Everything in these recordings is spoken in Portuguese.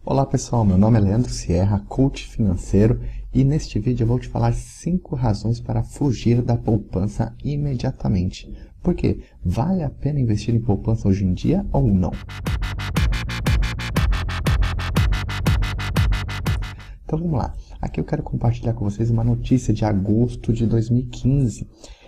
Olá pessoal, meu nome é Leandro Sierra, coach financeiro, e neste vídeo eu vou te falar 5 razões para fugir da poupança imediatamente. Por quê? Vale a pena investir em poupança hoje em dia ou não? Então vamos lá, aqui eu quero compartilhar com vocês uma notícia de agosto de 2015.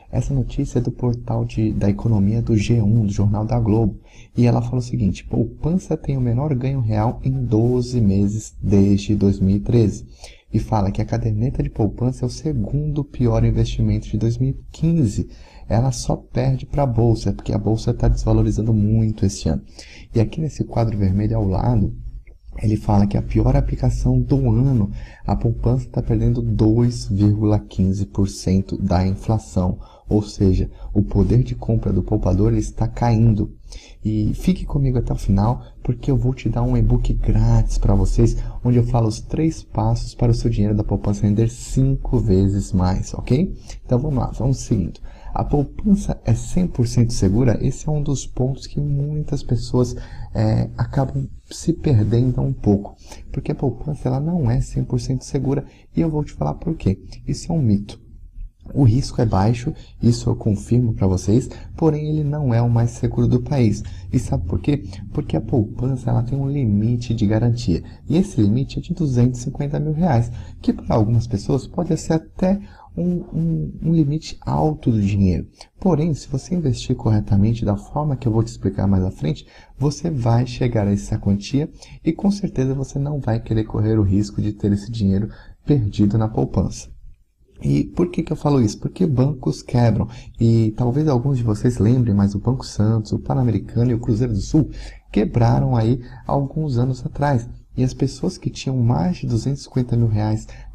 Essa notícia é do portal da economia do G1, do Jornal da Globo. E ela fala o seguinte: poupança tem o menor ganho real em 12 meses desde 2013. E fala que a caderneta de poupança é o segundo pior investimento de 2015. Ela só perde para a Bolsa, porque a Bolsa está desvalorizando muito esse ano. E aqui nesse quadro vermelho ao lado, ele fala que a pior aplicação do ano, a poupança está perdendo 2,15% da inflação. Ou seja, o poder de compra do poupador está caindo. E fique comigo até o final, porque eu vou te dar um e-book grátis para vocês, onde eu falo os 3 passos para o seu dinheiro da poupança render 5 vezes mais, ok? Então vamos lá, vamos seguindo. A poupança é 100% segura? Esse é um dos pontos que muitas pessoas acabam se perdendo um pouco. Porque a poupança ela não é 100% segura e eu vou te falar por quê. Isso é um mito. O risco é baixo, isso eu confirmo para vocês, porém ele não é o mais seguro do país. E sabe por quê? Porque a poupança ela tem um limite de garantia. E esse limite é de R$250 mil, que para algumas pessoas pode ser até um limite alto do dinheiro. Porém, se você investir corretamente da forma que eu vou te explicar mais à frente, você vai chegar a essa quantia e com certeza você não vai querer correr o risco de ter esse dinheiro perdido na poupança. E por que eu falo isso? Porque bancos quebram. E talvez alguns de vocês lembrem, mas o Banco Santos, o Pan-Americano e o Cruzeiro do Sul quebraram aí há alguns anos atrás. E as pessoas que tinham mais de R$250 mil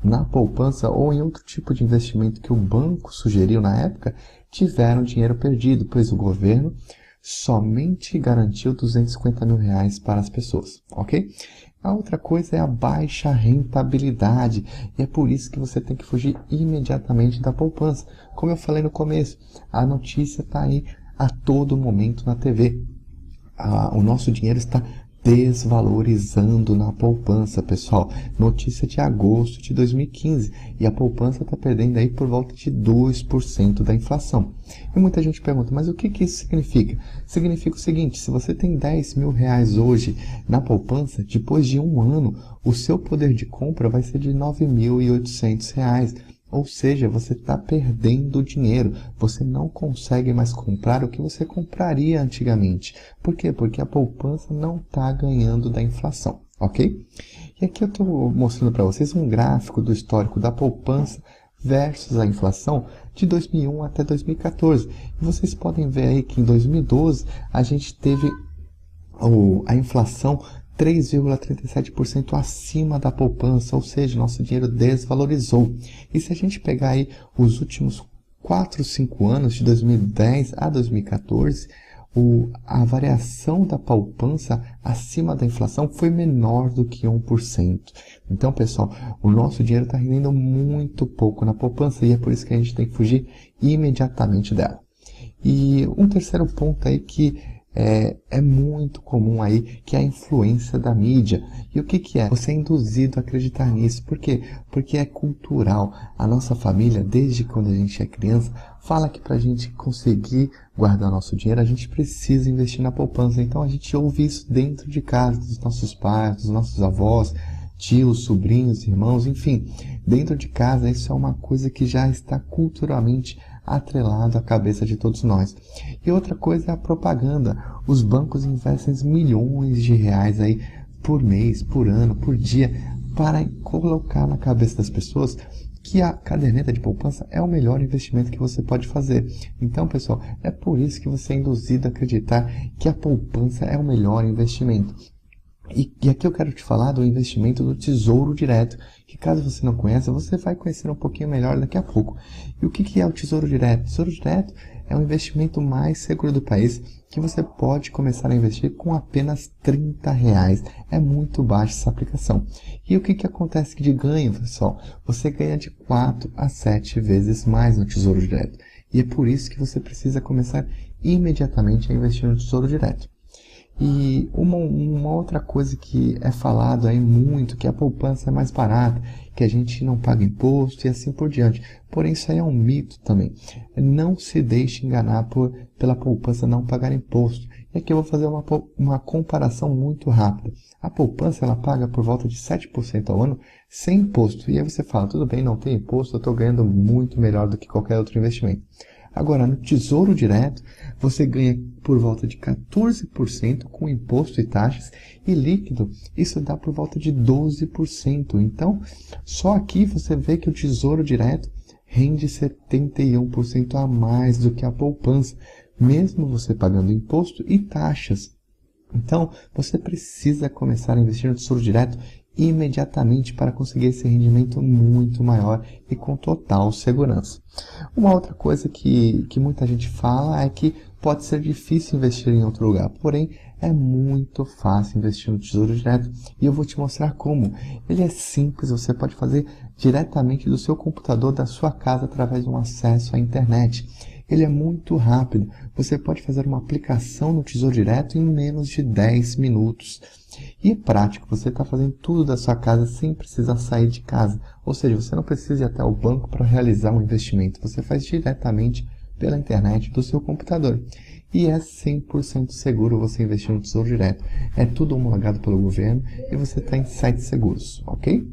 na poupança ou em outro tipo de investimento que o banco sugeriu na época, tiveram dinheiro perdido, pois o governo somente garantiu R$250 mil para as pessoas, ok? A outra coisa é a baixa rentabilidade, e é por isso que você tem que fugir imediatamente da poupança. Como eu falei no começo, a notícia está aí a todo momento na TV. O nosso dinheiro está desvalorizando na poupança, pessoal. Notícia de agosto de 2015. E a poupança está perdendo aí por volta de 2% da inflação. E muita gente pergunta, mas o que isso significa? Significa o seguinte: se você tem R$10 mil hoje na poupança, depois de um ano, o seu poder de compra vai ser de R$9.800. Ou seja, você está perdendo dinheiro. Você não consegue mais comprar o que você compraria antigamente. Por quê? Porque a poupança não está ganhando da inflação, ok? E aqui eu estou mostrando para vocês um gráfico do histórico da poupança versus a inflação de 2001 até 2014. E vocês podem ver aí que em 2012 a gente teve a inflação 3,37% acima da poupança, ou seja, nosso dinheiro desvalorizou. E se a gente pegar aí os últimos 4, 5 anos, de 2010 a 2014, a variação da poupança acima da inflação foi menor do que 1%. Então, pessoal, o nosso dinheiro está rendendo muito pouco na poupança e é por isso que a gente tem que fugir imediatamente dela. E um terceiro ponto aí que é muito comum aí, que é a influência da mídia. E o que é? Você é induzido a acreditar nisso. Por quê? Porque é cultural. A nossa família, desde quando a gente é criança, fala que para a gente conseguir guardar nosso dinheiro, a gente precisa investir na poupança. Então a gente ouve isso dentro de casa, dos nossos pais, dos nossos avós, tios, sobrinhos, irmãos, enfim. Dentro de casa, isso é uma coisa que já está culturalmente atrelado à cabeça de todos nós. E outra coisa é a propaganda. Os bancos investem milhões de reais aí por mês, por ano, por dia, para colocar na cabeça das pessoas que a caderneta de poupança é o melhor investimento que você pode fazer. Então, pessoal, é por isso que você é induzido a acreditar que a poupança é o melhor investimento. E aqui eu quero te falar do investimento do Tesouro Direto, que caso você não conheça, você vai conhecer um pouquinho melhor daqui a pouco. E o que é o Tesouro Direto? O Tesouro Direto é o investimento mais seguro do país, que você pode começar a investir com apenas R$30. É muito baixa essa aplicação. E o que acontece de ganho, pessoal? Você ganha de 4 a 7 vezes mais no Tesouro Direto. E é por isso que você precisa começar imediatamente a investir no Tesouro Direto. E uma outra coisa que é falado aí muito, que a poupança é mais barata, que a gente não paga imposto e assim por diante. Porém, isso aí é um mito também. Não se deixe enganar pela poupança não pagar imposto. E aqui eu vou fazer uma comparação muito rápida. A poupança ela paga por volta de 7% ao ano sem imposto. E aí você fala, tudo bem, não tem imposto, eu estou ganhando muito melhor do que qualquer outro investimento. Agora, no Tesouro Direto, você ganha por volta de 14% com imposto e taxas, e líquido, isso dá por volta de 12%. Então, só aqui você vê que o Tesouro Direto rende 71% a mais do que a poupança, mesmo você pagando imposto e taxas. Então, você precisa começar a investir no Tesouro Direto imediatamente para conseguir esse rendimento muito maior e com total segurança. Uma outra coisa que muita gente fala é que pode ser difícil investir em outro lugar, porém é muito fácil investir no Tesouro Direto e eu vou te mostrar como. Ele é simples, você pode fazer diretamente do seu computador, da sua casa, através de um acesso à internet. Ele é muito rápido, você pode fazer uma aplicação no Tesouro Direto em menos de 10 minutos. E é prático, você está fazendo tudo da sua casa sem precisar sair de casa. Ou seja, você não precisa ir até o banco para realizar um investimento. Você faz diretamente pela internet do seu computador. E é 100% seguro você investir no Tesouro Direto. É tudo homologado pelo governo e você está em sites seguros, ok?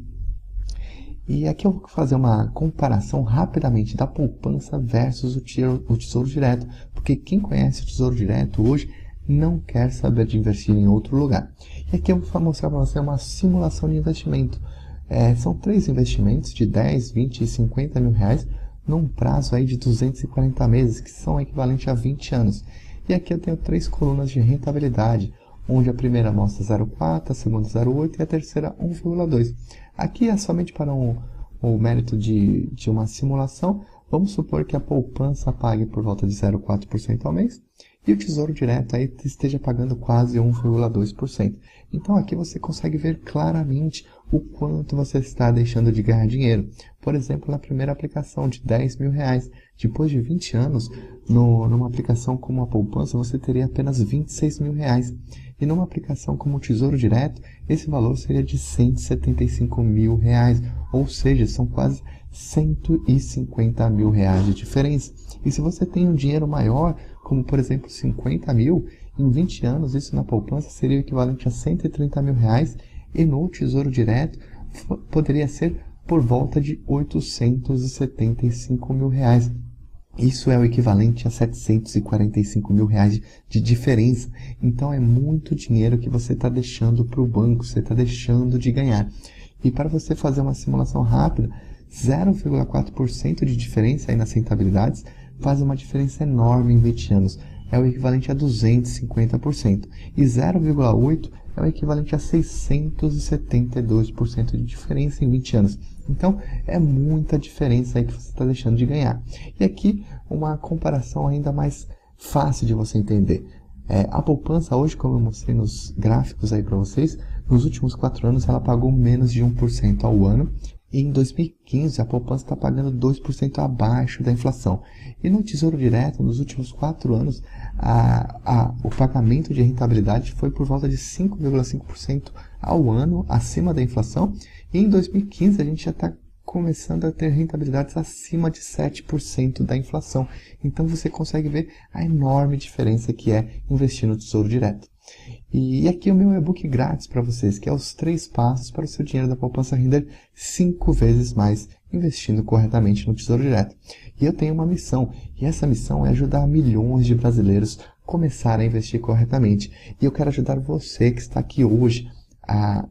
E aqui eu vou fazer uma comparação rapidamente da poupança versus o Tesouro Direto. Porque quem conhece o Tesouro Direto hoje não quer saber de investir em outro lugar. E aqui eu vou mostrar para você uma simulação de investimento. São 3 investimentos de 10, 20 e 50 mil reais num prazo aí de 240 meses, que são equivalentes a 20 anos. E aqui eu tenho 3 colunas de rentabilidade, onde a primeira mostra 0,4, a segunda 0,8 e a terceira 1,2. Aqui é somente para o mérito de uma simulação. Vamos supor que a poupança pague por volta de 0,4% ao mês e o Tesouro Direto aí esteja pagando quase 1,2%. Então aqui você consegue ver claramente o quanto você está deixando de ganhar dinheiro. Por exemplo, na primeira aplicação de 10 mil reais, depois de 20 anos, numa aplicação como a poupança, você teria apenas 26 mil reais. E numa aplicação como o Tesouro Direto, esse valor seria de 175 mil reais, ou seja, são quase 150 mil reais de diferença. E se você tem um dinheiro maior, como por exemplo 50 mil, em 20 anos isso na poupança seria o equivalente a 130 mil reais e no Tesouro Direto poderia ser por volta de 875 mil reais. Isso é o equivalente a 745 mil reais de diferença. Então é muito dinheiro que você está deixando para o banco, você está deixando de ganhar. E para você fazer uma simulação rápida, 0,4% de diferença aí nas rentabilidades faz uma diferença enorme em 20 anos. É o equivalente a 250%. E 0,8% é o equivalente a 672% de diferença em 20 anos. Então, é muita diferença aí que você está deixando de ganhar. E aqui, uma comparação ainda mais fácil de você entender. A poupança hoje, como eu mostrei nos gráficos aí para vocês, nos últimos 4 anos ela pagou menos de 1% ao ano. E em 2015 a poupança está pagando 2% abaixo da inflação. E no Tesouro Direto, nos últimos 4 anos, o pagamento de rentabilidade foi por volta de 5,5% ao ano, acima da inflação. E em 2015 a gente já está começando a ter rentabilidades acima de 7% da inflação. Então você consegue ver a enorme diferença que é investir no Tesouro Direto. E aqui o meu e-book grátis para vocês, que é os 3 passos para o seu dinheiro da poupança render 5 vezes mais investindo corretamente no Tesouro Direto. E eu tenho uma missão, e essa missão é ajudar milhões de brasileiros a começar a investir corretamente. E eu quero ajudar você que está aqui hoje a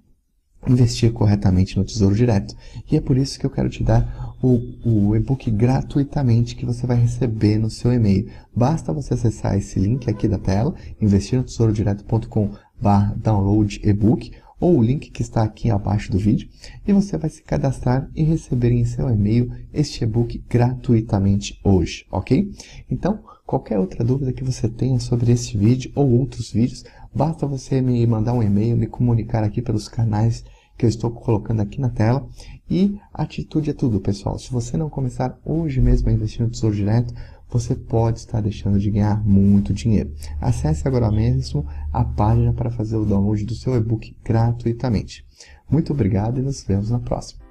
investir corretamente no Tesouro Direto. E é por isso que eu quero te dar o e-book gratuitamente que você vai receber no seu e-mail. Basta você acessar esse link aqui da tela, investirnotesourodireto.com/download e-book, ou o link que está aqui abaixo do vídeo, e você vai se cadastrar e receber em seu e-mail este e-book gratuitamente hoje, ok? Então, qualquer outra dúvida que você tenha sobre este vídeo ou outros vídeos, basta você me mandar um e-mail, me comunicar aqui pelos canais que eu estou colocando aqui na tela. E atitude é tudo, pessoal. Se você não começar hoje mesmo a investir no Tesouro Direto, você pode estar deixando de ganhar muito dinheiro. Acesse agora mesmo a página para fazer o download do seu e-book gratuitamente. Muito obrigado e nos vemos na próxima.